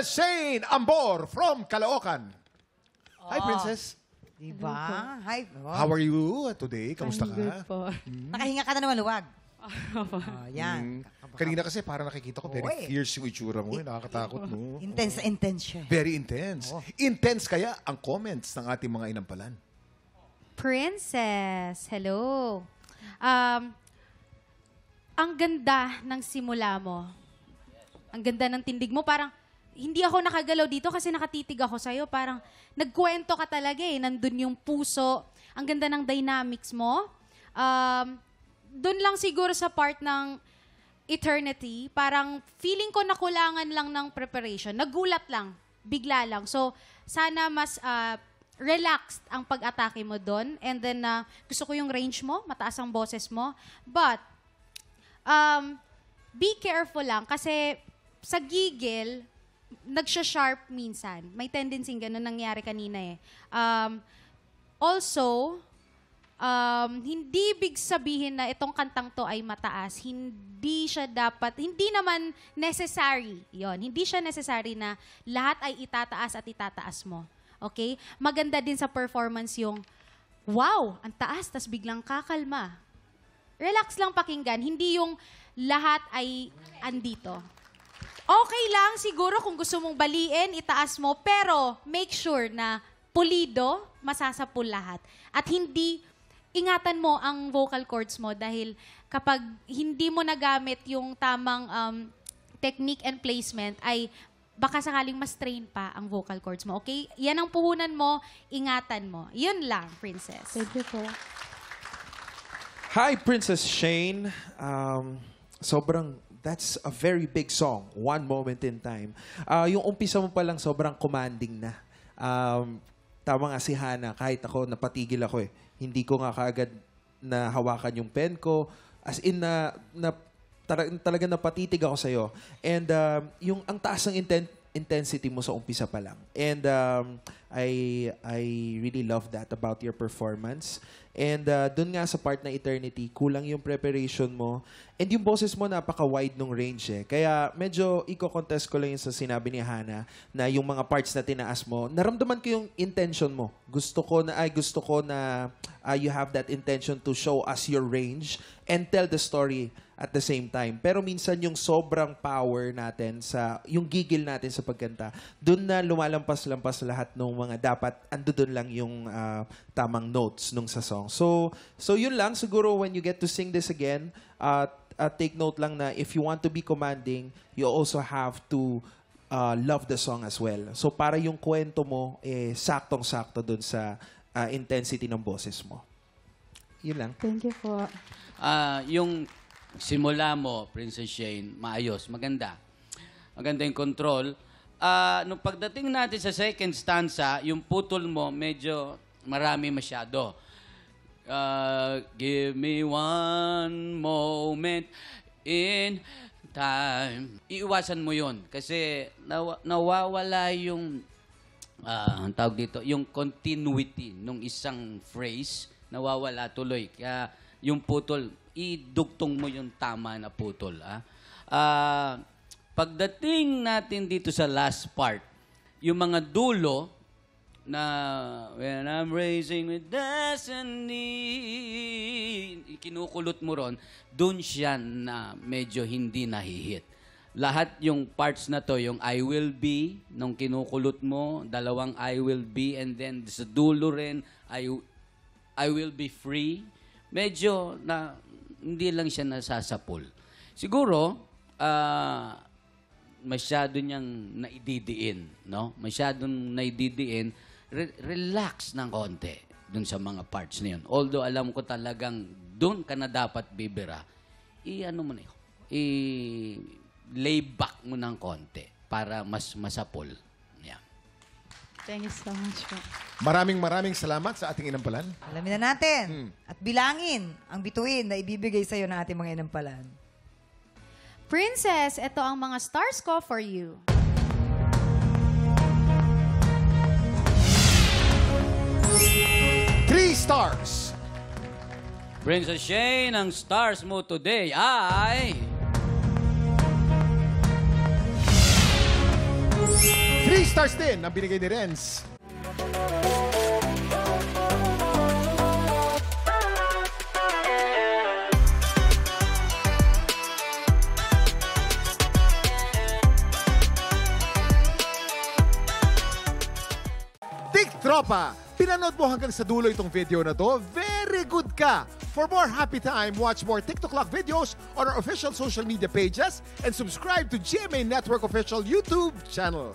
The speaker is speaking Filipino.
Princess Shane Ambor from Caloocan. Hi, Princess. Diba? Hi. How are you today? Kamusta ka? Good po. Nakahinga ka na naman, luwag. Yan. Kanina kasi parang nakikita ko, very fierce yung itsura mo. Nakakatakot mo. Intense na intense siya. Very intense. Intense kaya ang comments ng ating mga inampalan. Princess, hello. Ang ganda ng simula mo. Ang ganda ng tindig mo. Parang, hindi ako nakagalaw dito kasi nakatitig ako sa'yo. Parang, nagkwento ka talaga eh. Nandun yung puso. Ang ganda ng dynamics mo. Doon lang siguro sa part ng Eternity, parang feeling ko nakulangan lang ng preparation. Nagulat lang. Bigla lang. So, sana mas relaxed ang pag-atake mo doon. And then, gusto ko yung range mo. Mataas ang boses mo. But, be careful lang kasi sa gigil, nagsha-sharp minsan. May tendency ganun nangyari kanina eh. Also, hindi big sabihin na itong kantang to ay mataas. Hindi siya dapat, hindi naman necessary. Yon, hindi siya necessary na lahat ay itataas at itataas mo. Okay? Maganda din sa performance yung, wow, ang taas, tas biglang kakalma. Relax lang pakinggan. Hindi yung lahat ay andito. Okay lang siguro kung gusto mong baliin, itaas mo, pero make sure na pulido, masasapul lahat. At hindi, ingatan mo ang vocal cords mo dahil kapag hindi mo nagamit yung tamang technique and placement, ay baka sakaling ma-strain pa ang vocal cords mo. Okay? Yan ang puhunan mo, ingatan mo. Yun lang, Princess. Thank you po. Hi, Princess Shane. That's a very big song, One Moment in Time. Yung umpisa mo pa lang, sobrang commanding na. Tama nga si Hana, kahit ako, napatigil ako eh. Hindi ko nga kaagad na hawakan yung pen ko. As in, talaga napatitig ako sa'yo. And yung ang taas ng intensity mo sa umpisa pa lang. And I really love that about your performance. And dun nga sa part na Eternity, kulang yung preparation mo. And yung boses mo, napaka-wide nung range eh. Kaya medyo i-contest ko lang yung sa sinabi ni Hana na yung mga parts na tinaas mo, naramdaman ko yung intention mo. Gusto ko na you have that intention to show us your range and tell the story at the same time. Pero minsan yung sobrang power natin yung gigil natin sa pagkanta, dun na lumalampas-lampas lahat ng mga dapat andun lang yung tamang notes nung sa song. So yun lang, siguro when you get to sing this again, take note lang na if you want to be commanding, you also have to love the song as well. So para yung kwento mo, saktong-sakto dun sa intensity ng boses mo. Yun lang. Thank you po. Yung simula mo, Princess Shane, maayos, maganda. Maganda yung control. Nung pagdating natin sa second stanza, yung putol mo, medyo marami masyado. Give me one moment in time. Iiwasan mo yun. Kasi nawawala yung, ang tawag dito, yung continuity nung isang phrase, nawawala tuloy. Kaya yung putol, idugtong mo yung tama na putol. Pagdating natin dito sa last part, yung mga dulo na when I'm racing with destiny, kinukulot mo ron, dun siya na medyo hindi nahihit. Lahat yung parts na to, yung I will be, nung kinukulot mo, dalawang I will be, and then sa dulo rin, I will be free. Medyo na hindi lang siya nasasapul. Siguro, masyado niyang naididiin, no? Masyadong naididiin, relax ng konti dun sa mga parts na yun. Although alam ko talagang dun ka na dapat bibira, lay back mo ng konti para mas masapul. Yeah. Thank you so much po. Maraming salamat sa ating inampalan. Alamin na natin. At bilangin ang bituin na ibibigay sa'yo ng ating mga inampalan. Princess, ito ang mga stars ko for you. Three stars. Princess Shane, ang stars mo today ay... 3 stars din ang binigay ni Renz. Tropa, pinanood mo hanggang sa dulo itong video na to? Very good ka! For more happy time, watch more TikTok Clock videos on our official social media pages and subscribe to GMA Network official YouTube channel.